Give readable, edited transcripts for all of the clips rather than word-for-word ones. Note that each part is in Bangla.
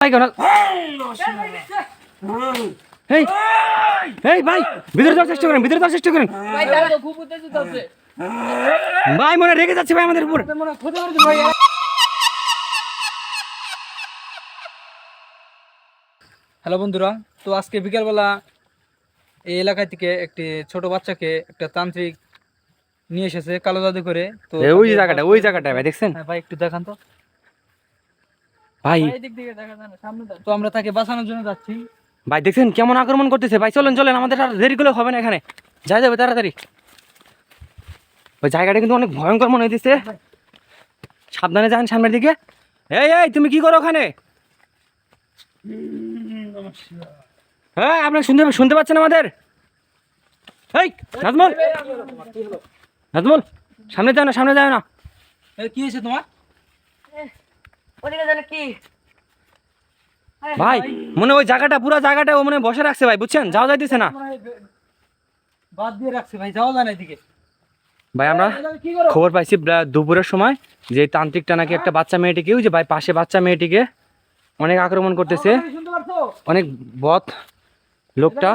ভাই ভিতরে যাওয়ার চেষ্টা করেন, ভিতরে যাওয়ার চেষ্টা করেন ভাই, মনে রেগে যাচ্ছে ভাই আমাদের উপর। হ্যালো বন্ধুরা, তো আজকে বিকালবেলা এই এলাকা থেকে একটি ছোট বাচ্চাকে একটা তান্ত্রিক নিয়ে এসেছে কালো জাদু করে। তো ওই জায়গাটা ভাই দেখছেন? হ্যাঁ ভাই, একটু দেখান তো ভাই। এদিক দিকে দেখা যায় না, সামনে তো আমরা তাকে বাঁচানোর জন্য যাচ্ছি। ভাই দেখছেন কেমন আক্রমণ করতেছে ভাই? চলেন চলেন, আমাদের আর দেরি করলে হবে না, এখানে যাই যাবে তাড়াতাড়ি। ওই জায়গাটা কিন্তু অনেক ভয়ঙ্কর মনে হইতেছে, সাবধানে যান সামনের দিকে। এই এই তুমি কি করো ওখানে? হ্যাঁ, আপনার শুনতে পাচ্ছেন আমাদের? এই নাজমুল, নাজমুল সামনে যাও না, সামনে যাও না। কি হয়েছে তোমার? ভাই মনে ওই জায়গাটা, পুরো জায়গাটা ও মনে বসে রাখছে ভাই, বুঝছেন? যাওয়া যাইতেছে না বাদ দিয়ে রাখছে ভাই, যাওয়া যায় না এদিকে। ভাই। আমরা খবর পাইছি দুপুরের সময় যে তান্ত্রিকটা নাকি একটা বাচ্চা মেয়েটিকে, ওই যে ভাই পাশে বাচ্চা মেয়েটিকে অনেক আক্রমণ করতেছে, অনেক বদ লোকটা।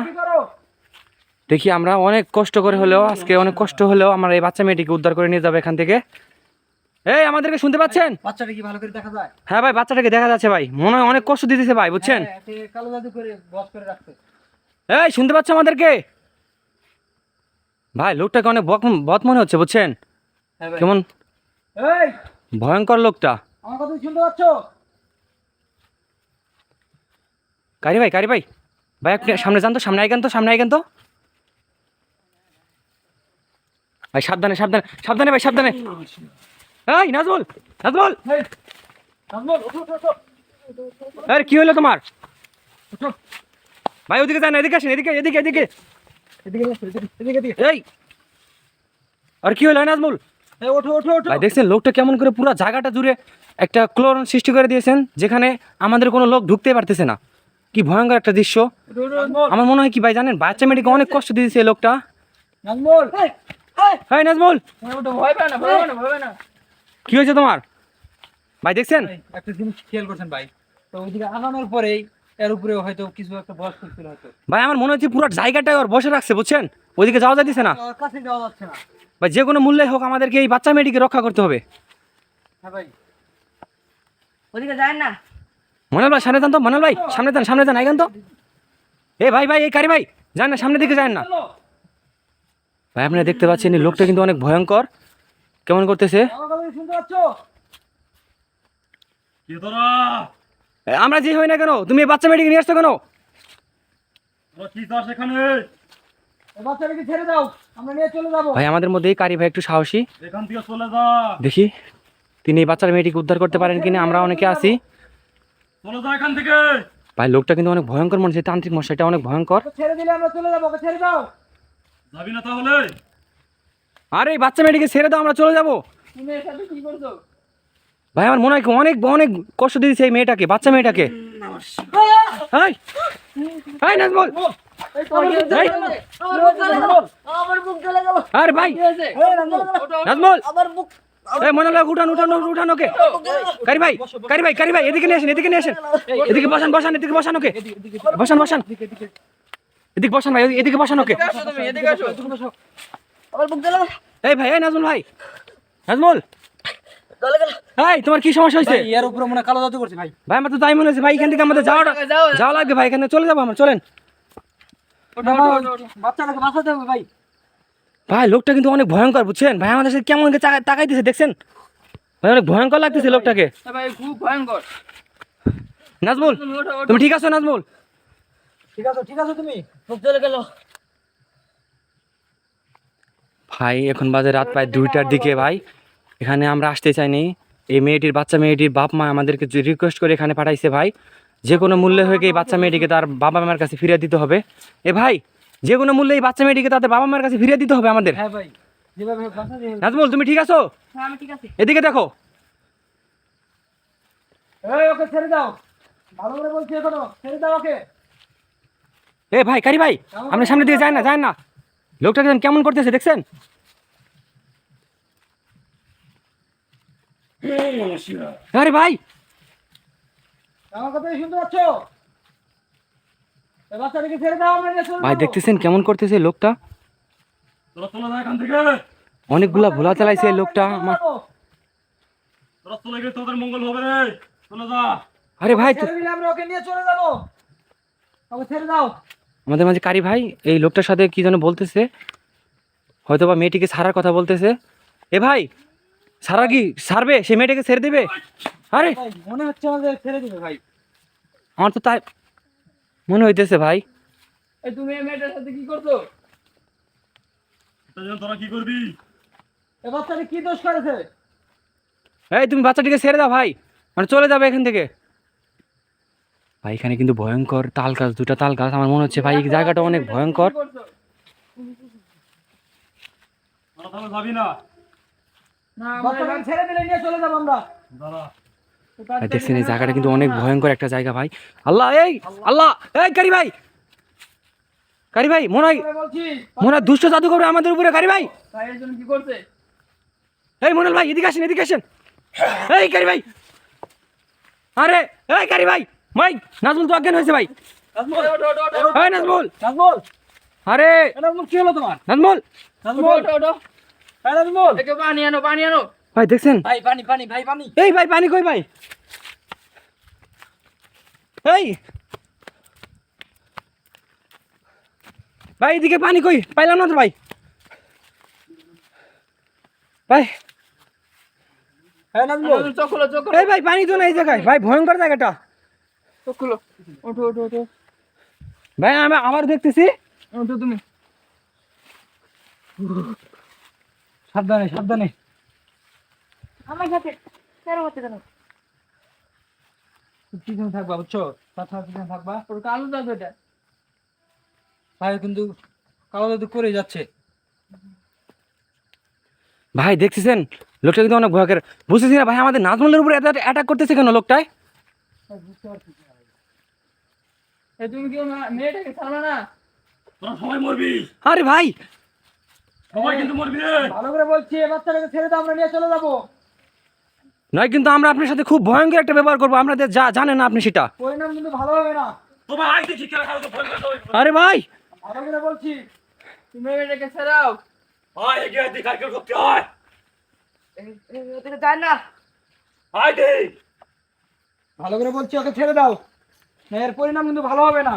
দেখি আমরা অনেক কষ্ট করে হলেও, আজকে অনেক কষ্ট হলেও আমরা এই বাচ্চা মেয়েটিকে উদ্ধার করে নিয়ে যাবো এখান থেকে। এই আমাদেরকে শুনতে পাচ্ছেন? বাচ্চাটা কি ভালো করে দেখা যায়? হ্যাঁ ভাই, বাচ্চাটাকে দেখা যাচ্ছে ভাই, মনে হয় অনেক কষ্ট দিতেছে ভাই, বুঝছেন? কালো জাদু করে বস করে রাখছে। এই শুনতে পাচ্ছ আমাদেরকে? ভাই লোকটাকে অনেক বদ মনে হচ্ছে, বুঝছেন? কেমন এই ভয়ঙ্কর লোকটা। আমার কথা শুনতে পাচ্ছ? কারি ভাই, কারি ভাই, ভাই আপনি সামনে যান তো, সামনে আইগান তো, সামনে আইগান তো ভাই। সাবধানে সাবধানে সাবধানে ভাই, সাবধানে। এই নাজমুল, নাজমুল, আরে কি হলো তোমার? ভাই ওদিকে যান, এদিকে আসেন, এদিকে এদিকে এদিকে এই। আর কি হলো নাজমুল? ভাই দেখছেন লোকটা কেমন করে পুরো জায়গাটা জুড়ে একটা ক্লোরন সৃষ্টি করে দিয়েছেন, যেখানে আমাদের কোনো লোক ঢুকতে পারতেছে না। কি ভয়ঙ্কর একটা দৃশ্য। আমার মনে হয় কি ভাই জানেন, বাচ্চা মেয়েটিকে অনেক কষ্ট দিয়েছে এই লোকটা। নাজমুল, হ্যাঁ নাজমুল, ভয় পায় না, ভয় পায় না, ভয় পায় না। কি হয়েছে তোমার? ভাই দেখছেন একটা জিনিস খেয়াল করছেন ভাই, তো ওইদিকে আগানোর পরেই এর উপরে হয়তো কিছু একটা বস করছিল হয়তো। ভাই, আমার মনে হচ্ছে পুরো জায়গাটায় ওর বসে রাখছে, বুঝছেন? ওইদিকে যাওয়া যাইতেছে না ওর কাছে যাওয়া যাচ্ছে না ভাই। যে কোনো মূল্যে হোক আমাদেরকে এই বাচ্চা মেয়েটিকে রক্ষা করতে হবে। হ্যাঁ ভাই, ওদিকে যায় না। মনোল ভাই সামনে যান তো, মনোল ভাই সামনে যান, সামনে যান, আইগান তো। এ ভাই ভাই, এই কারি ভাই যান না, সামনের দিকে যান না ভাই। আপনারা দেখতে পাচ্ছেন এই লোকটা কিন্তু অনেক ভয়ঙ্কর, কেমন করতেছে। আমার কথা শুনতে পাচ্ছ? আমরা যে হই না কেন, তুমি এই বাচ্চা মেয়েটিকে নিয়ে আসছো কেন? এই বাচ্চাটাকে ছেড়ে দাও, আমরা নিয়ে চলে যাবো। ভাই আমাদের মধ্যে এই কারি ভাই একটু সাহসী, এখান থেকে চলে যা, দেখি তিনি এই বাচ্চার মেয়েটিকে উদ্ধার করতে পারেন কিনা। আমরা অনেকে আছি চলে যা এখান থেকে। ভাই। লোকটা কিন্তু অনেক ভয়ঙ্কর মনে হচ্ছে, তান্ত্রিক মশাইটা অনেক ভয়ঙ্কর। ওকে ছেড়ে দিলে আমরা চলে যাবো, ওকে ছেড়ে দাও। যাবি না তাহলে? আরে এই বাচ্চা মেয়েটিকে ছেড়ে দাও, আমরা চলে যাবো। তুমি এর সাথে কি করছো? ভাই আমার মনে হয় কি অনেক অনেক কষ্ট দিয়েছে এই মেয়েটাকে, বাচ্চা মেয়েটাকে। হাই হাই নাজমুল, এই, আমার বুক জ্বলে গেল। আরে ভাই নাজমুল, আমার বুক এই মনোল উঠান উঠান উঠান ওকে। কারি ভাই, কারি ভাই, কারি ভাই এদিকে নিয়ে আসেন, এদিকে নিয়ে আসেন, এদিকে বসান বসান, এদিকে বসান ওকে, বসান বসান, এদিকে বসান ভাই, এদিকে বসান ওকে। তুমি এদিকে আসো। আমার বুক জ্বলে গেল। এই ভাই, এই নাজমুল ভাই, নাজমুল, জ্বলে গেল। এই তোমার কি সমস্যা হয়েছে? এর উপরে মনে হয় কালো জাদু করছে ভাই। ভাই আমার তো তাই মনে হচ্ছে ভাই, এখান থেকে আমাদের যাওয়া লাগবে ভাই, এখানে চলে যাবো আমরা, চলেন বাচ্চাটাকে বাঁচাতে হবে ভাই। ভাই। লোকটা কিন্তু অনেক ভয়ঙ্কর, বুঝছেন ভাই? আমাদের সাথে কেমন তাকাইতেছে দেখছেন ভাই, অনেক ভয়ঙ্কর লাগতেছে লোকটাকে। ভাই খুব ভয়ঙ্কর। নাজমুল তুমি ঠিক আছো? নাজমুল ঠিক আছে, ঠিক আছে, তুমি বুক জ্বলে গেল। ভাই এখন বাজে রাত প্রায় 2টার দিকে ভাই। এখানে আমরা আসতে চাইনি, এই মেয়েটির বাচ্চা মেয়েটির বাপ মা আমাদেরকে রিকোয়েস্ট করে এখানে পাঠাইছে ভাই। যে কোনো মূল্যে হয়ে এই বাচ্চা মেয়েটিকে তার বাবা মার কাছে ফিরিয়ে দিতে হবে। এ ভাই, যে কোনো মূল্যে এই বাচ্চা মেয়েটিকে তাদের বাবা মার কাছে ফিরিয়ে দিতে হবে আমাদের। হ্যাঁ ভাই, যেভাবে হোক বাঁচাতে হবে। নাজমুল তুমি ঠিক আছো? হ্যাঁ আমি ঠিক আছি। এদিকে দেখো। এই ওকে ছেড়ে দাও, ভালো করে বলছি, এখনো ছেড়ে দাও ওকে। এ ভাই, কারি ভাই, আমরা সামনের দিকে যাই না, যাই না। লোকটাকে কেমন করতেছে দেখছেন? আরে ভাই, আমার কথা কি শুনতে পাচ্ছ? এই বাচ্চাটাকে ছেড়ে দাও, আমরা নিয়ে চলে ভাই যাবো। দেখতেছেন কেমন করতেছে এই লোকটা, তোরা চলে যা এখান থেকে। অনেকগুলা ভোলা চালাইছে এই লোকটা আমার। তোরা চলে গেলে তোদের মঙ্গল হবে রে। চলে যা। আরে ভাই ছেড়ে দিলে আমরা ওকে নিয়ে চলে যাবো। ওকে ছেড়ে দাও। আমাদের মাঝে কারি ভাই এই লোকটার সাথে কি যেন বলতেছে, হয়তো বা মেয়েটিকে ছাড়ার কথা বলতেছে। এ ভাই ছাড়া কি ছাড়বে, সে মেয়েটাকে ছেড়ে দেবে? আরে ভাই মনে হচ্ছে আমাদের ছেড়ে দিবে ভাই। আমার তো তাই মনে হইতেছে ভাই। এই তুমি এই মেয়েটার সাথে কি করছো? এটা যেন তোরা কি করবি? এই বাচ্চাটা কি দোষ করেছে? এই তুমি বাচ্চাটিকে ছেড়ে দাও ভাই, মানে চলে যাবে এখান থেকে। ভাই এখানে কিন্তু ভয়ঙ্কর তাল গাছ, দুটা তাল গাছ, আমার মনে হচ্ছে ভাই এই জায়গাটা অনেক ভয়ঙ্কর। কি করছো? তোরা তাহলে যাবি না। না আমরা বাচ্চাটাকে ছেড়ে দিলে নিয়ে চলে যাবো আমরা। দাঁড়া। ভাই দেখছেন এই জায়গাটা কিন্তু অনেক ভয়ঙ্কর একটা জায়গা ভাই। আল্লাহ এই আল্লাহ, এই কারি ভাই, কারি ভাই মনে হয় বলছি দুষ্ট জাদু করবে আমাদের উপরে। কারি ভাই, ভাই এর জন্য কি করছে? এই মনাল ভাই এদিকে আসেন, এদিকে আসেন। এই কারি ভাই, আরে এই কারি ভাই, ভাই নাজমুল তো অজ্ঞান হয়েছে ভাই। ওঠো, ওঠো, ওঠো, ওঠো। এই নাজমুল, নাজমুল, আরে এই নাজমুল কি হলো তোমার? নাজমুল। নাজমুল, ওঠো, ওঠো। এই নাজমুল। একে পানি আনো, পানি আনো। ভাই দেখছেন, ভাই পানি পানি ভাই পানি। এই ভাই পানি কই ভাই? এই ভাই এদিকে পানি কই, পাইলাম না তো ভাই। ভাই এই নাজমুল, চোখ খুলো, চোখ খুলো, এই ভাই পানি তো না এই জায়গায় ভাই, ভয়ঙ্কর জায়গাটা চোখ খুলো। ওঠো, ওঠো, ওঠো। ভাই। আমি আবার দেখতেছি। ওঠো তুমি। সাবধানে সাবধানে। আমার সাথে কেন হচ্ছে কেন? পিছনে থাকবা বুঝছো, কথা পিছনে থাকবা। ওর কালো দাগ এটা। ভাই কিন্তু কালো জাদু করে যাচ্ছে। ভাই দেখতেছেন লোকটা কিন্তু অনেক ভয়ঙ্কর, বুঝতেছি না ভাই আমাদের নাজমুলের উপরে এত অ্যাটাক করতেছে কেন লোকটায়? এই তুমি কি মেয়েটাকে ছাড়ো না? তোরা সবাই মরবি। আরে ভাই সবাই কিন্তু মরবি রে। ভালো করে বলছি, এই বাচ্চাটাকে ছেড়ে দাও, আমরা নিয়ে চলে যাবো। নয় কিন্তু আমরা আপনার সাথে খুব ভয়ঙ্কর একটা ব্যবহার করবো, আপনাদের যা জানেন না আপনি সেটা। পরিণাম কিন্তু ভালো হবে না। তোমরা আইতে ঠিক করে খাও তো ফোন করে। আরে ভাই ভালো করে বলছি। তুমি মেয়েটাকে ছাড়াও। আয় এগিয়ে আয়, দেখ আর কেউ করতে হয়। ওদিকে যায় না। আয় দে। ভালো করে বলছি, ওকে ছেড়ে দাও, এর পরিণাম কিন্তু ভালো হবে না।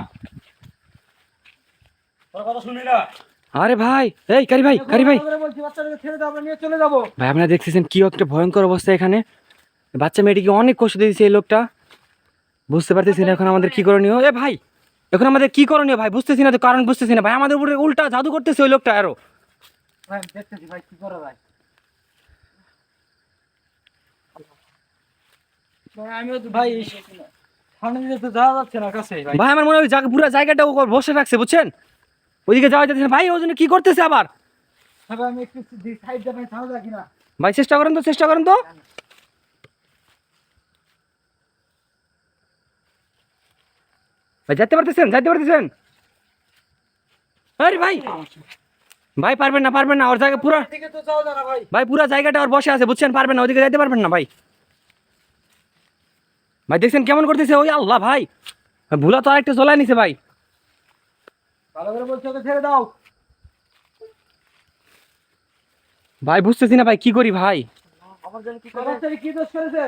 তোর কথা শুনবি না। আরে ভাই, এই কারি ভাই, কারি ভাই, ভালো করে বলছি, বাচ্চাটাকে ছেড়ে দাও, আমরা নিয়ে চলে যাবো। ভাই আপনারা দেখতেছেন কি একটা ভয়ঙ্কর অবস্থা এখানে। বাচ্চা মেয়েটিকে অনেক কষ্ট দিয়েছে এই লোকটা, বুঝতে পারতেছি না এখন আমাদের কি করণীয়। এ ভাই এখন আমাদের কি করণীয় ভাই, বুঝতেছি না তো, কারণ বুঝতেছি না ভাই, আমাদের উপরে উল্টা জাদু করতেছে ওই লোকটা আরো। ভাই দেখতেছি ভাই কি করা যায়। ভাই আমিও তো ভাই সামনে দিকে তো যাওয়া যাচ্ছে না কাছে ভাই। ভাই আমার মনে হয় পুরো জায়গাটা ও বসে রাখছে বুঝছেন, ওইদিকে যাওয়া যাচ্ছে না ভাই, ওই জন্য কি করতেছে আবার। ভাই আমি একটু সাইড দিয়ে ছাড়া যায় কিনা। ভাই চেষ্টা করেন তো, চেষ্টা করেন তো। ভাই যেতে পারতেছেন, যেতে পারতেছেন? আরে ভাই, ভাই পারবেন না, পারবেন না, ওর জায়গা পুরো, এদিকে তো যাওয়া যায় না ভাই। ভাই পুরো জায়গাটা ওর বসে আছে বুঝছেন, পারবেন না, ওইদিকে যেতে পারবেন না ভাই। ভাই দেখছেন কেমন করতেছে, ওই আল্লাহ ভাই, ভুলা তো আরেকটা জ্বলাই নিছে ভাই। ভালো করে বলছি, ওকে ছেড়ে দাও। ভাই বুঝতেছি না ভাই কি করি ভাই। আমার জন্য কি এই করে? বাচ্চাটা কি দোষ করেছে?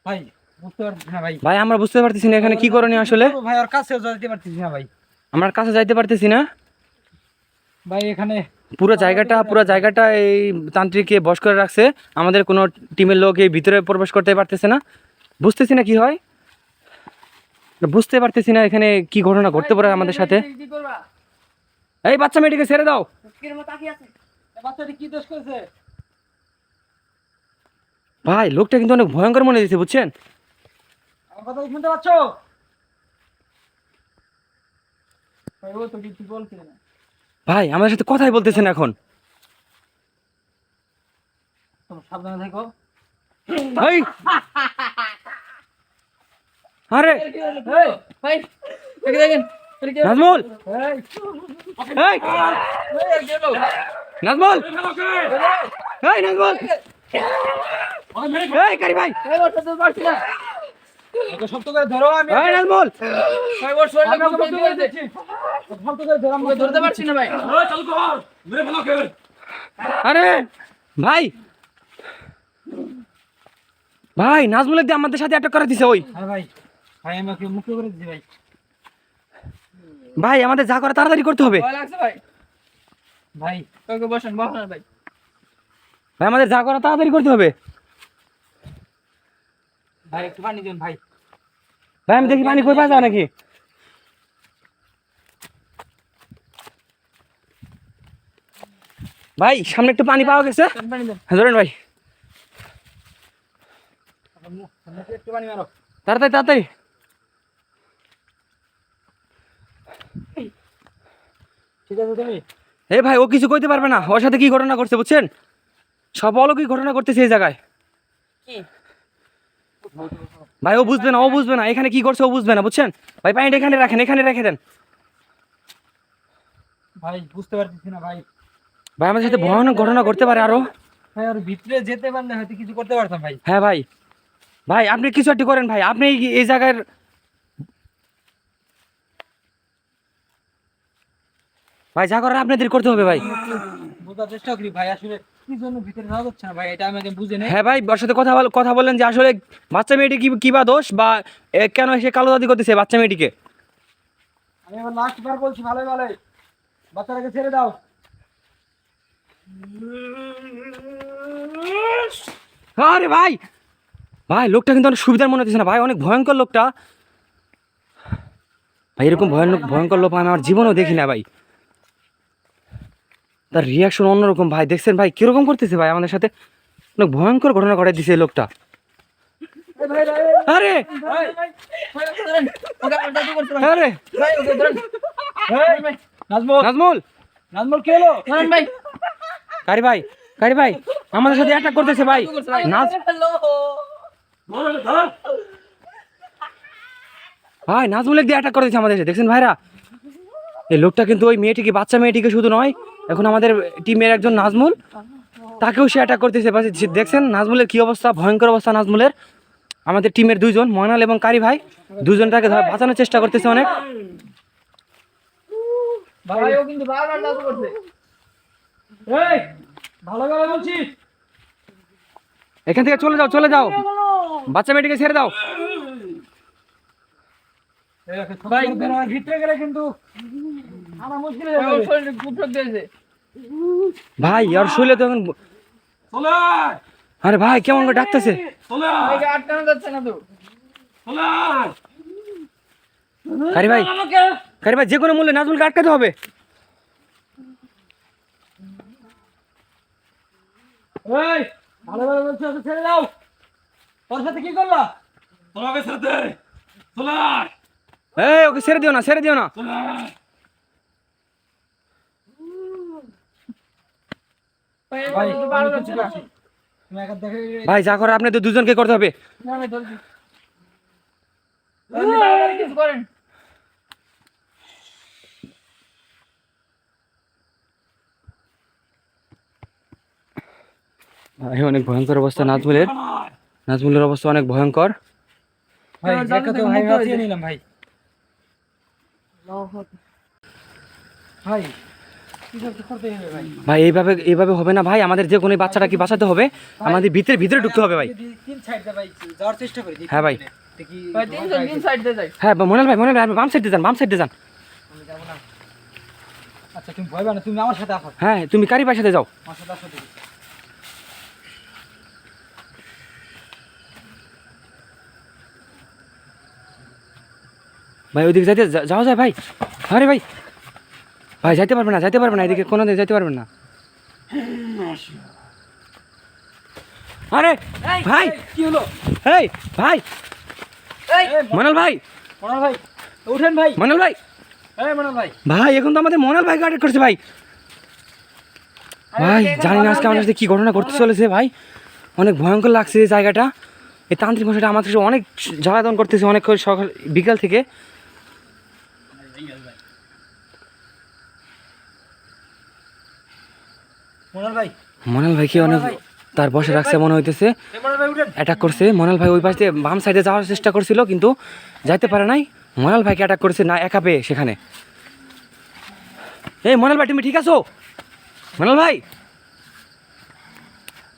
ভাই বুঝতে পারছি না ভাই। ভাই আমরা বুঝতে পারতেছি না এখানে কি করণীয় আসলে, ভাই ওর কাছেও যেতে পারতেছি না ভাই। আমরা কাছে যাইতে পারতেছি না। ভাই এখানে পুরো জায়গাটা এই তান্ত্রিককে বশ করে রাখছে, আমাদের কোনো টিমের লোক এই ভিতরে প্রবেশ করতে পারতেছে না, বুঝতেছি না কি হয়, বুঝতে পারতেছি না এখানে কি ঘটনা ঘটতে পারে আমাদের সাথে। কি করবা? এই বাচ্চা মেয়েটিকে ছেড়ে দাও। কিরকম তাকিয়ে আছে? এই বাচ্চাটি কি দোষ করেছে? ভাই লোকটা কিন্তু অনেক ভয়ঙ্কর মনে দিচ্ছে বুঝছেন। আমার কথা কি শুনতে পাচ্ছো? ভাই ও তো কিছু বলছে না। ভাই আমাদের সাথে কথাই বলতেছেন এখন। তোমরা সাবধানে থেকো। এই আরে এই ভাই দেখে দেখেন। এটা কি হলো? নাজমুল, এই এই এই আর কি হলো? নাজমুল, এই ফেলো কে? এই নাজমুল, এই কারি ভাই, এই বর্ষা তো পারছি না। ওকে শক্ত করে ধরো, আমি এই নাজমুল, ভাই ওর শরীরটা আমি খুব ওকে ক্ষতি শক্ত করে হয়েছে। দিচ্ছি। ওকে শক্ত করে ধরো, আমি ওকে ধরতে পারছি না ভাই। এই চালু কর মেরে ফেলো কে আরে ভাই, ভাই নাজমুলের দিয়ে আমাদের সাথে অ্যাটাক করে দিছে ওই। হ্যাঁ ভাই, ভাই আমি ওকে মুক্ত করে দিচ্ছি ভাই। ভাই আমাদের যা করে তাড়াতাড়ি করতে হবে। ভয় লাগছে ভাই। ভাই ওকে বসেন বসেন ভাই। ভাই আমাদের যা করে তাড়াতাড়ি করতে হবে। ভাই একটু পানি দিন ভাই। ভাই আমি দেখি পানি কই পাওয়া যায় নাকি। ভাই সামনে একটু পানি পাওয়া গেছে। পানি দেন। হ্যাঁ ধরেন ভাই, একটু পানি মারো। তাড়াতাড়ি তাড়াতাড়ি। ঠিক আছে তুমি? এই ভাই ও কিছু কইতে পারবে না, ওর সাথে কি ঘটনা করছে বুঝছেন, সব অলৌকিক ঘটনা করতেছে এই জায়গায়। কি? ভাই ও বুঝবে না, ও বুঝবে না, এখানে কি করছে ও বুঝবে না বুঝছেন। ভাই পানিটা এখানে রাখেন, এখানে রেখে দেন। ভাই বুঝতে পারতেছি না ভাই। ভাই আমাদের সাথে ভয়ানক ঘটনা করতে পারে আরো। ভাই আর ভিতরে যেতে পারলে হয়তো কিছু করতে পারতাম ভাই। হ্যাঁ ভাই, ভাই আপনি কিছু একটা করেন ভাই, আপনি এই জায়গার, ভাই যা করার আপনাদের করতে হবে ভাই। বোঝার চেষ্টা করি ভাই, আসলে কি জন্য ভিতরে যাওয়া যাচ্ছে না ভাই, এটা আমি আগে বুঝে নেই। হ্যাঁ ভাই, ওর সাথে কথা বলেন যে আসলে বাচ্চা মেয়েটি কি বা দোষ, বা কেন সে কালো দাদি করতেছে বাচ্চা মেয়েটিকে। আমি এবার লাস্ট বার বলছি, ভালোই ভালোই বাচ্চাটাকে ছেড়ে দাও। আরে ভাই, ভাই লোকটা কিন্তু অনেক সুবিধার মনে হচ্ছে না ভাই, অনেক ভয়ঙ্কর লোকটা ভাই। এরকম ভয়ঙ্কর লোক আমি আমার জীবনেও দেখি না ভাই। তার রিয়াকশন অন্যরকম ভাই, দেখছেন ভাই কিরকম করতেছে ভাই আমাদের সাথে, অনেক ভয়ঙ্কর ঘটনা ঘটাই দিছে এই লোকটা। আরে ভাই ওকে ধরেন। ওকে জাদু করতে ভাই। আরে ভাই ওকে ধরেন। ভাই নাজমুল, নাজমুল, নাজমুল কে হলো? ধরেন ভাই। কারি ভাই আমাদের সাথে অ্যাটাক করতেছে ভাই। জাদু করছে ভাই। নাজ হ্যালো। ধর ধর ভাই নাজমুলের দিয়ে অ্যাটাক করেছে আমাদের সাথে, দেখছেন ভাইরা। এই লোকটা কিন্তু ওই মেয়েটিকে, বাচ্চা মেয়েটিকে শুধু নয়, এখন আমাদের টিমের একজন নাজমুল, তাকেও সে অ্যাটাক করতেছে। দেখছেন নাজমুলের কি অবস্থা, ভয়ঙ্কর অবস্থা নাজমুলের। আমাদের টিমের দুইজন ময়নাল এবং কারি ভাই, দুজন তাকে বাঁচানোর চেষ্টা করতেছে অনেক। ভাই ও কিন্তু বারবার জাদু করছে। এই ভালো করে বলছি। এখান থেকে চলে যাও, বাচ্চা মেয়েটিকে ছেড়ে দাও। ভাই ভিতরে গেলে কিন্তু আমার মুশকিল হয়ে ওর যাবে। শরীরে খুব শক্তি হয়েছে। ভাই আর শুলে তো এখন, চলে আয় আরে ভাই কেমন করে ডাকতেছে। চলে আয় ভাইকে আটকানো যাচ্ছে না তো। চলে আয় কারি ভাই যে কোনো মূল্যে নাজমুলকে আটকাতে হবে। এই ভালো করে বলছি, ওকে ছেড়ে দাও। তোর সাথে কি করলা? তোমাকে ছেড়ে দে চলে আয় এই ওকে ছেড়ে দিও না, ছেড়ে দিও না। চলে আয় ভাই ভাই ও বারো আমি যাচ্ছে কিছু না। করছি। তুমি একা দেখে ভাই যা করে আপনাদের দুজনকে করতে হবে। না আমি ধরছি। আপনি তাড়াতাড়ি কিছু করেন। ভাই অনেক ভয়ঙ্কর অবস্থা নাজমুলের অবস্থা অনেক ভয়ঙ্কর। ভাই দেখো তো ভাই, বাঁচিয়ে নিলাম ভাই। ভাই কিছু একটা করতে হবে ভাই। ভাই এইভাবে হবে না ভাই, আমাদের যে কোনো বাচ্চাটাকে বাঁচাতে হবে, আমাদের ভিতরে ঢুকতে হবে ভাই। যদি তিন সাইড দিয়ে ভাই যাওয়ার চেষ্টা করি, দেখি হ্যাঁ ভাই। দেখি ভাই তিনজন তিন সাইড দিয়ে যাই। হ্যাঁ মনে ভাই আপনি বাম সাইডে যান, বাম সাইডে যান। আমি যাবো না। আচ্ছা তুমি ভয় পাও না, তুমি আমার সাথে আসো। হ্যাঁ তুমি কারি ভাইয়ের সাথে যাও। আমার সাথে আসো দেখি। ভাই ওইদিকে যাওয়া যায় ভাই। আরে ভাই, ভাই যাইতে পারবে না এদিকে কোনো দিকে যাইতে পারবেন না। আরে ভাই কি হলো? এই ভাই, এই মনাল ভাই, মনোল ভাই উঠেন ভাই। মনাল ভাই, এই মনোল ভাই, ভাই এখন তো আমাদের মনাল ভাই গার্ড করছে ভাই। ভাই জানি না আজকে আমাদের সাথে কি ঘটনা ঘটতে চলেছে ভাই, অনেক ভয়ঙ্কর লাগছে এই জায়গাটা। এই তান্ত্রিক মশাইটা আমাদের সাথে অনেক জ্বালাতন করতেছে অনেক সকাল বিকাল থেকে। মনোল ভাই, মনাল ভাই কি অনেক, ভাই। তার বসে রাখছে মনে হইতেছে, অ্যাটাক করছে। মনাল ভাই ওই পাশ দিয়ে বাম সাইডে যাওয়ার চেষ্টা করছিল কিন্তু যাইতে পারে নাই। মনাল ভাইকে অ্যাটাক করেছে না একা পেয়ে সেখানে। এই মনাল ভাই তুমি ঠিক আছো? মনাল ভাই,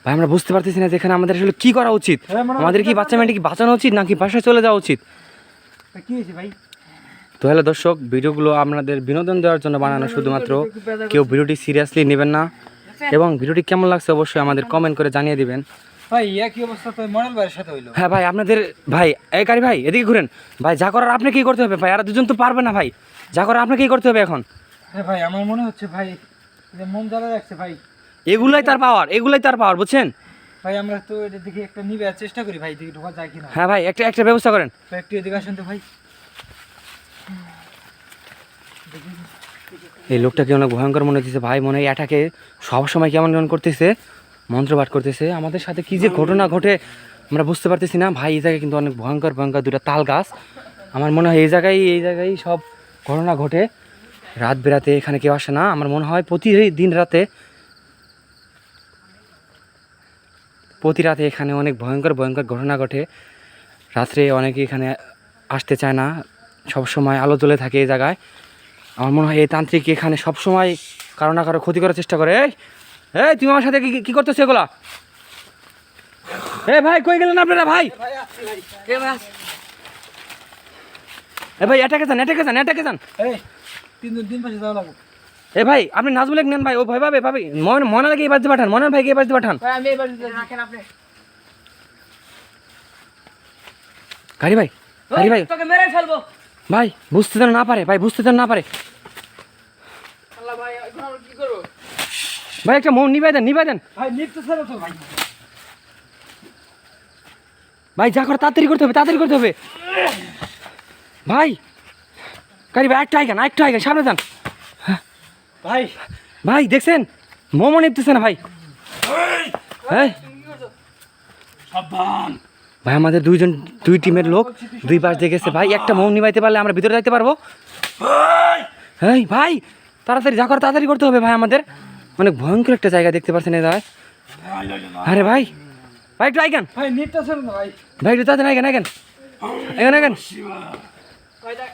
ভাই আমরা বুঝতে পারতেছি না যেখানে আমাদের আসলে কি করা উচিত। আমাদের কি বাচ্চা মেয়েটি কি বাঁচানো উচিত নাকি বাসায় চলে যাওয়া উচিত? কি হয়েছে ভাই? তো হ্যালো দর্শক, ভিডিওগুলো আপনাদের বিনোদন দেওয়ার জন্য বানানো শুধুমাত্র। কেউ ভিডিওটি সিরিয়াসলি নেবেন না এবং ভিডিওটি কেমন লাগছে অবশ্যই আমাদের কমেন্ট করে জানিয়ে দিবেন। ভাই একই অবস্থা তো মনাল ভাইয়ের সাথে হইলো। হ্যাঁ ভাই, আপনাদের ভাই এই কারি ভাই এদিকে ঘুরেন ভাই। যা করার আপনি কি করতে হবে ভাই, আর দুজন তো পারবে না ভাই। যা করার আপনাকে কি করতে হবে এখন? হ্যাঁ ভাই, আমার মনে হচ্ছে ভাই যে মন জ্বালা রাখছে ভাই। এগুলাই তার পাওয়ার, বুঝছেন ভাই আমরা তো এটা দেখি একটা নিবে চেষ্টা করি ভাই, দেখি ঢোকা যায় কিনা। হ্যাঁ ভাই, একটা ব্যবস্থা করেন। ভাই একটু এদিকে আসেন তো ভাই। এই লোকটাকে অনেক ভয়ঙ্কর মনে হচ্ছে ভাই, মনে হয় অ্যাটাকে সবসময় কেমন কেমন করতেছে, মন্ত্রপাঠ করতেছে। আমাদের সাথে কি যে ঘটনা ঘটে আমরা বুঝতে পারতেছি না ভাই। এই জায়গায় কিন্তু অনেক ভয়ঙ্কর দুটো তাল গাছ। আমার মনে হয় এই জায়গায় সব ঘটনা ঘটে। রাত বেরাতে এখানে কেউ আসে না। আমার মনে হয় প্রতি রাতে এখানে অনেক ভয়ঙ্কর ঘটনা ঘটে। রাত্রে অনেকে এখানে আসতে চায় না, সবসময় আলো জ্বলে থাকে এই জায়গায়। আমার মনে হয় এই তান্ত্রিক এখানে সবসময় কারো না কারো ক্ষতি করার চেষ্টা করে। এই তুমি আমার সাথে কি করতেছো এগুলা? এ ভাই কই গেলেন আপনারা ভাই? এ ভাই অ্যাটাকে যান। এই 3 দিন পাশে যাওয়া লাগবে। এ ভাই আপনি নাজবুল নেন ভাই, ও ভয় পাবে মনালকে এই বাড়িতে পাঠান, মনাল ভাইকে এই বাড়িতে পাঠান। ভাই আমি এবার রাখেন আপনি। গাড়ি ভাই তোকে মেরে ফেলবো। ভাই বুঝতে না পারে আল্লাহ ভাই এখন আমরা কি করব? ভাই একটা মন নিবে দেন ভাই নিতে ছাড়ো তো ভাই। ভাই। যা করে তাড়াতাড়ি করতে হবে ভাই। গাড়ি ভাই একটু আইগান সামনে যান ভাই। দেখছেন মোমো নিতেছে না ভাই। হ্যাঁ ভাই, আমাদের দুই টিমের লোক দুই পাশ দিয়ে গেছে ভাই। একটা মোম নিবাইতে পারলে আমরা ভিতরে যাইতে পারবো। হ্যাঁ ভাই তাড়াতাড়ি যা করে তাড়াতাড়ি করতে হবে ভাই। আমাদের অনেক ভয়ঙ্কর একটা জায়গা দেখতে পাচ্ছেন এই জায়গায়। আরে ভাই একটু আইগান ভাই নিতে ছাড়ো না ভাই। ভাই, একটু তাড়াতাড়ি আইগান ভাই দেখ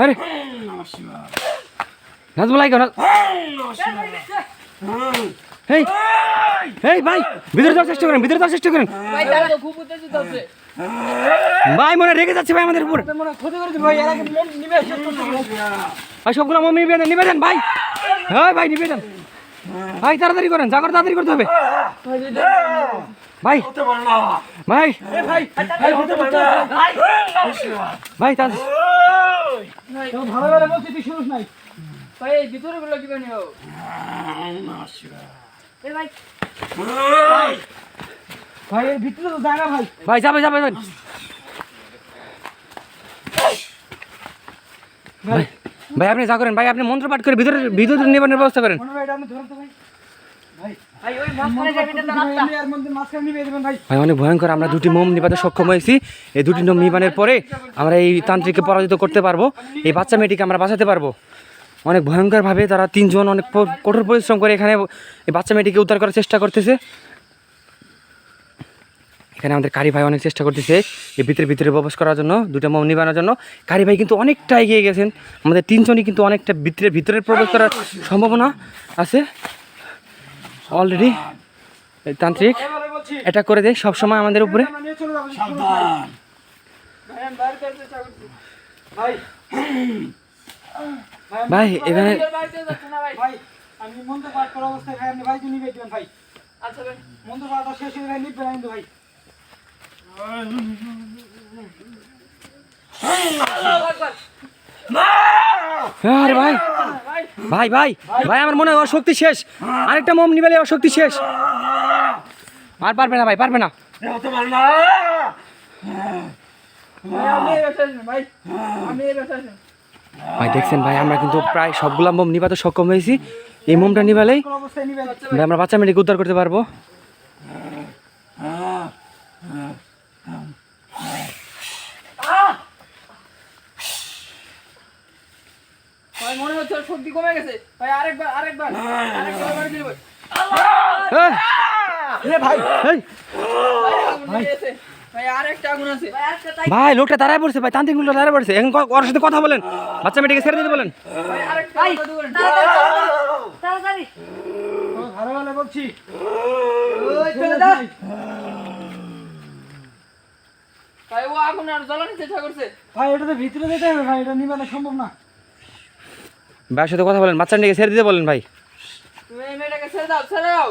আরে নাজবুল আইগান। এই ভাই ভিতরে যাওয়ার চেষ্টা করেন ভাই তারা তো খুব উত্তেজিত হচ্ছে। ভাই। মনে রেগে যাচ্ছে ভাই আমাদের উপর মনে ক্ষতি করেছে ভাই, এর আগে মন নিবে শেষ করতে হবে। ভাই। সবগুলো মম নিবে দেন ভাই। হ্যাঁ ভাই নিবে দেন ভাই, তাড়াতাড়ি করেন। যা করে তাড়াতাড়ি করতে হবে ভাই। ভাই তো ভালো বলছি তুই শুনিস নাই। ভাই এই ভিতরে গুলো কি বানিও? এ ভাই ভাই এর ভিতরে তো জায়গা ভাই। ভাই যাবে ভাই আপনি যা করেন ভাই, আপনি মন্ত্র পাঠ করে ভিতরে নিবানোর ব্যবস্থা করেন। মনে ভাই এটা আপনি ধরুন তো ভাই। ভাই ওই মাঝখানে যাবে না রাস্তা। আপনি আর মন্দির মাঝখানে নিবে দেবেন ভাই। ভাই অনেক ভয়ঙ্কর। আমরা দুটি মোম নিবাতে সক্ষম হয়েছি। এই দুটি মোম নিবানের পরে আমরা এই তান্ত্রিককে পরাজিত করতে পারবো। এই বাচ্চা মেয়েটিকে আমরা বাঁচাতে পারবো। অনেক ভয়ঙ্করভাবে তারা তিনজন অনেক কঠোর পরিশ্রম করে এখানে এই বাচ্চা মেয়েটিকে উদ্ধার করার চেষ্টা করতেছে। এখানে আমাদের কারি ভাই অনেক চেষ্টা করতেছে এই ভিতরে প্রবেশ করার জন্য, দুটো মোম নিবানোর জন্য। কারি ভাই কিন্তু অনেকটা এগিয়ে গেছেন। আমাদের তিনজনই কিন্তু অনেকটা ভিতরে প্রবেশ করার সম্ভাবনা আছে অলরেডি। এই তান্ত্রিক এবারে বলছি অ্যাটাক করে দেয় সবসময় আমাদের উপরে। আমরা নিয়ে চলে যাবো। সাবধান ভাই, আমি বাইরে যেতে চেষ্টা করছি ভাই। ভাই এখানে বাড়িতে যাচ্ছে না ভাই। ভাই আমি মন্ত্র পাঠ করা অবস্থায় ভাই আপনি বাড়িতে নিবে দেবেন ভাই। আচ্ছা ভাই মন্ত্র পাঠটা শেষ হয়ে ভাই নিবে কিন্তু ভাই। আল্লাহু আকবার। আরে ভাই আমার মনে হয় ওর শক্তি শেষ। আরেকটা মোম নিবেলে ওর শক্তি শেষ। আর পারবে না ভাই, পারবে না। ভাই আমি এই বাসায় আছি ভাই। আমি এই বাসায় আছি। ভাই দেখছেন ভাই, আমরা কিন্তু প্রায় সবগুলা মোম নিবাতে সক্ষম হয়েছি। এই মোমটা নিবালেই কোন অবস্থায় নিবে? ভাই আমরা বাচ্চা মেয়েটিকে উদ্ধার করতে পারবো। ভাই মনে হচ্ছে ওর শক্তি কমে গেছে। ভাই আরেকবার বাড়ি দিলে ভাই। এই, ভাই এই, আগুন লেগেছে ভাই আর একটা আগুন আছে ভাই আজকে তাই ভাই লোকটা দাঁড়ায় পড়ছে ভাই, তান্ত্রিক লোকটা দাঁড়ায় পড়ছে। এখন ওর সাথে কথা বলেন, বাচ্চা মেয়েটিকে ছেড়ে দিতে বলেন। ভাই আরেকটা ভাই কথা বলেন তাড়াতাড়ি ভালো ভালো বলছি চলে যা ভাই ও আগুন আর জ্বালানোর চেষ্টা করছে ভাই এটা তো ভিতরে যেতে হবে ভাই, এটা নিবানো সম্ভব না। ভাইয়ের সাথে কথা বলেন, বাচ্চা মেয়েটিকে ছেড়ে দিতে বলেন ভাই। তুমি এই মেয়েটাকে ছেড়ে দাও ছেড়ে দাও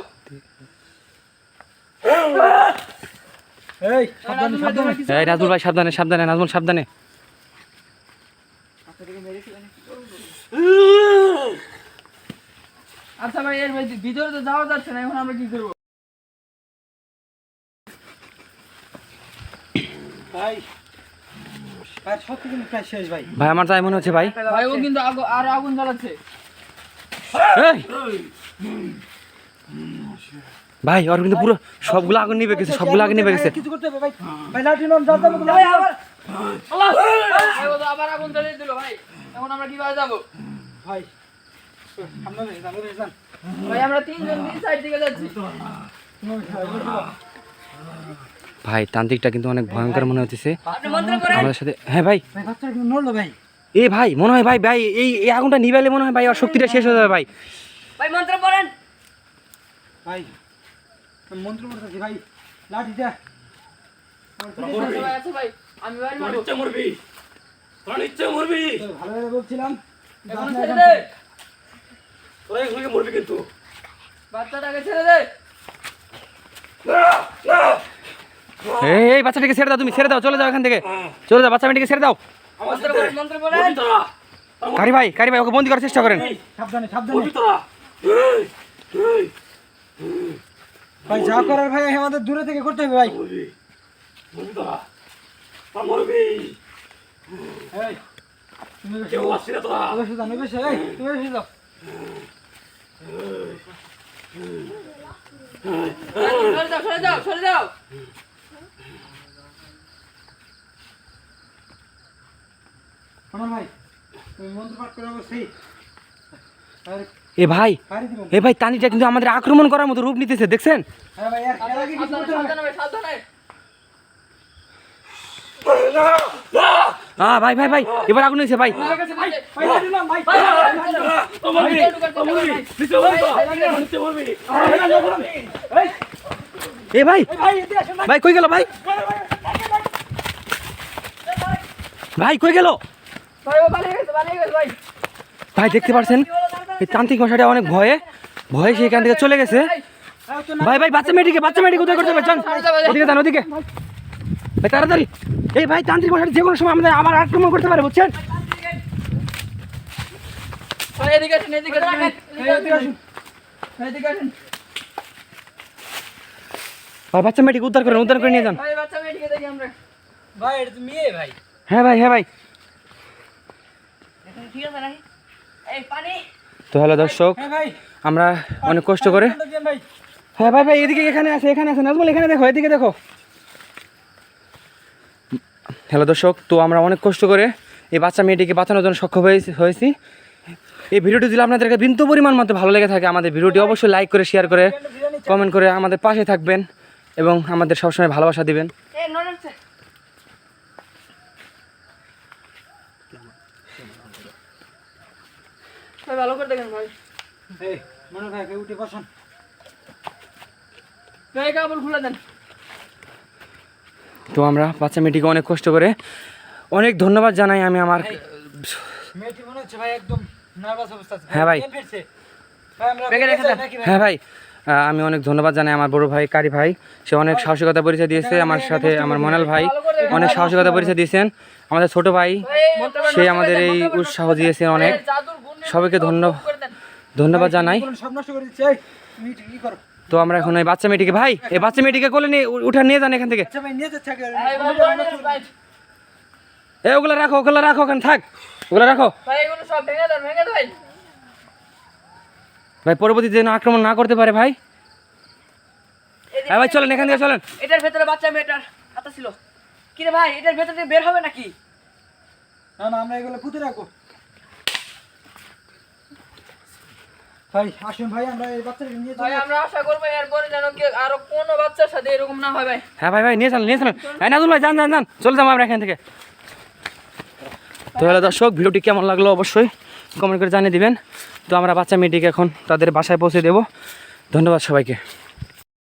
এই সাবধানে সাবধানে। এই নাজমুল ভাই সাবধানে সাবধানে, নাজমুল সাবধানে। আচ্ছা ভাই এর ভিতরে তো যাওয়া যাচ্ছে না, এখন আমরা কি করবো? ভাই ভাই সত্যি কিন্তু প্রায় শেষ ভাই। ভাই আমার তাই মনে হচ্ছে ভাই। ভাই ও কিন্তু আরো আগুন জ্বালাচ্ছে এই! ভাই ওর কিন্তু পুরো সবগুলো আগুন নিভে গেছে, সবগুলো আগুন নিভে গেছে। কিছু করতে হবে ভাই। ভাই লাঠি নন, যাও যাও ভাই আবার ভাই ও তো আবার আগুন জ্বালিয়ে দিল ভাই, এখন আমরা কিভাবে যাবো? ভাই আপনারা জানো রেজান। ভাই আমরা তিনজন তিন সাইড দিকে যাচ্ছি ভাই তান্ত্রিকটা কিন্তু অনেক ভয়ঙ্কর মনে হচ্ছে আপনি মন্ত্র করেন আমাদের সাথে। হ্যাঁ ভাই, ভাই বাচ্চা কিন্তু নড়লো ভাই। এই ভাই মনে হয় ভাই, ভাই এই আগুনটা নিভাইলে মনে হয় ভাই ওর শক্তিটা শেষ হয়ে যাবে ভাই। ভাই মন্ত্র পড়েন ভাই আমি মন্ত্র পড়তেছি ভাই, লাঠিটা আচ্ছা ভাই আচ্ছা ভাই আমি ভাই মারবো ইচ্ছা মরবি, তোর ইচ্ছা মরবি, ভালোভাবে বলছিলাম। এখন ছেড়ে দে তোরা এগুলোকে মরবি কিন্তু। বাচ্চাটাকে ছেড়ে দে এই বাচ্চাটাকে ছেড়ে দাও, তুমি ছেড়ে দাও, চলে যাও এখান থেকে, চলে যাও, বাচ্চা মেয়েটিকে ছেড়ে দাও। আমার মন্ত্র সাথে পড়েন মন্ত্র পড়েন মরবি তোরা, কারি ভাই ওকে বন্দি করার চেষ্টা করেন। সাবধানে সাবধানে মরবি তোরা। এই, এই, ভাই, যা করার ভাই আমাদের দূরে থেকে করতে হবে ভাই। মরবি, মরবি তোরা, তোরা মরবি। এই তুমি কেউ আসছি না তোরা। বসে যাও, বসে এই তুমি বসে যাও। সরে যাও সরে যাও সরে যাও আমার ভাই তুমি মন্ত্র পাঠ করে অবশ্যই এ ভাই, পারি দিবেন। এ ভাই তানিটা কিন্তু আমাদের আক্রমণ করার মতো রূপ নিতেছে, দেখছেন? হ্যাঁ ভাই, এর আগে কিছু করতে হবে। সাবধানে ভাই সাবধানে ভাই ভাই ভাই এবার আগুন হয়েছে ভাই। ভাই লাঠি নাও, ভাই তোরা মরবি, তোরা মরবি, নিচে মরবি তোরা, নিচে মরবি। এ ভাই ভাই এদিকে আসেন ভাই। ভাই কই গেল ভাই? ভাই কই গেল? ভাই ও পালিয়ে গেছে ভাই ভাই দেখতে পাচ্ছেন এই তান্ত্রিক মশাইটা অনেক ভয়ে সেখান থেকে চলে গেছে। ভাই ভাই বাচ্চা মেয়েটিকে উদ্ধার করতে হবে, চল ওদিকে যান, ওদিকে ভাই তাড়াতাড়ি। এই ভাই তান্ত্রিক মশাই যে কোনো সময় আমাদের আবার আক্রমণ করতে পারে, বুঝছেন? ভাই এদিকে আসেন এদিকে আসেন এদিকে আসেন ভাই বাচ্চা মেয়েটিকে উদ্ধার করে নিয়ে যান। ভাই বাচ্চা মেয়েটিকে দেখি আমরা ভাই এটা তো মেয়ে ভাই। হ্যাঁ ভাই ঠিক আছে নাকি এই পানি তো হ্যালো দর্শক, হ্যাঁ ভাই আমরা অনেক কষ্ট করে, পানিটা দেন ভাই। হ্যাঁ ভাই ভাই এদিকে এখানে আছে নাজমুল, এখানে দেখো, এদিকে দেখো। হ্যালো দর্শক, তো আমরা অনেক কষ্ট করে এই বাচ্চা মেয়েটিকে বাঁচানোর জন্য সক্ষম হয়েছি। এই ভিডিওটি যদি আপনাদেরকে বিন্দু পরিমাণ মতো ভালো লেগে থাকে, আমাদের ভিডিওটি অবশ্যই লাইক করে, শেয়ার করে, কমেন্ট করে আমাদের পাশে থাকবেন এবং আমাদের সবসময় ভালোবাসা দিবেন। এই নড়ছে ভাই ভালো করে দেখেন ভাই এই মনে ভাই উঠে বসুন। ভাই কাপড় খুলে দেন তো আমরা বাচ্চা মেয়েটিকে অনেক কষ্ট করে, অনেক ধন্যবাদ জানাই আমি আমার। মেয়েটি মনে হচ্ছে ভাই একদম নার্ভাস অবস্থা আছে। হ্যাঁ ভাই। জ্ঞান ফিরছে। ভাই আমরা ব্যাগে রেখে দেন। নাকি ভাই? হ্যাঁ ভাই, আমি অনেক ধন্যবাদ জানাই আমার বড় ভাই কারি ভাই, সে অনেক সাহসিকতা পরিচয় দিয়েছে আমার সাথে। আমার মনাল ভাই অনেক সাহসিকতা পরিচয় দিয়েছেন। আমাদের ছোট ভাই সে আমাদের এই উৎসাহ দিয়েছে অনেক। জাদুর গুণ সবাইকে করে দেন ধন্যবাদ জানাই। কোনো সব নষ্ট করে দিচ্ছে। এই তুমি কি করো? তো আমরা এখন এই বাচ্চা মেয়েটিকে, ভাই এই বাচ্চা মেয়েটিকে কোলে নিয়ে উঠে নিয়ে যান এখান থেকে। আচ্ছা ভাই নিয়ে যাচ্ছে আগে। ভাই ভাই বলে দেন ভাই ওগুলো রাখো ওখানে থাক, ওগুলো রাখো ভাই এগুলো সব ভেঙে দেন ভাই ভাই, পরবর্তীতে যেন আক্রমণ না করতে পারে ভাই। হ্যাঁ ভাই চলেন, এখান থেকে চলেন। এটার ভেতরে বাচ্চা মেয়েটার হাতে ছিল কি রে ভাই এটার ভেতর থেকে বের হবে নাকি না না আমরা এগুলো পুঁতে রাখবো। ভাই আসুন ভাই আমরা এই বাচ্চাটাকে নিয়ে ভাই চলে আমরা আশা করবো এরপরে যেন আরো কোনো বাচ্চার সাথে এরকম না হয় ভাই। হ্যাঁ ভাই ভাই নিয়ে চলেন এই নাজুল ভাই যান যান যান চলে যাবো আমরা এখান থেকে। তো হলো দর্শক, ভিডিওটি কেমন লাগলো অবশ্যই কমেন্ট করে জানিয়ে দিবেন। তো আমরা বাচ্চা মেয়েটিকে এখন তাদের বাসায় পৌঁছে দেবো। ধন্যবাদ সবাইকে।